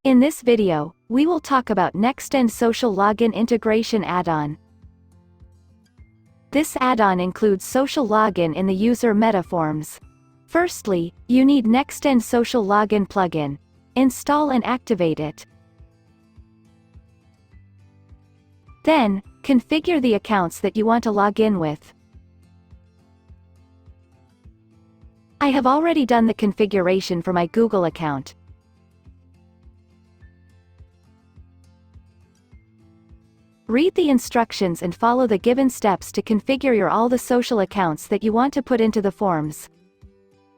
In this video, we will talk about Nextend Social Login Integration Add-on. This add-on includes social login in the user meta forms. Firstly, you need Nextend Social Login plugin. Install and activate it. Then, configure the accounts that you want to log in with. I have already done the configuration for my Google account. Read the instructions and follow the given steps to configure all the social accounts that you want to put into the forms.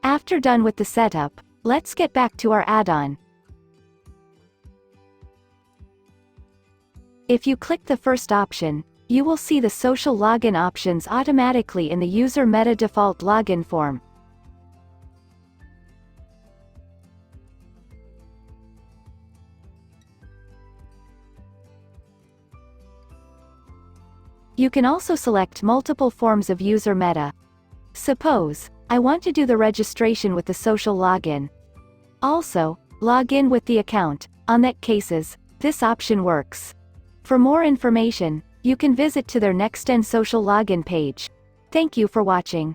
After done with the setup, let's get back to our add-on. If you click the first option, you will see the social login options automatically in the user meta default login form. You can also select multiple forms of user meta. Suppose, I want to do the registration with the social login. Also, log in with the account. On that cases, this option works. For more information, you can visit to their Nextend Social Login page. Thank you for watching.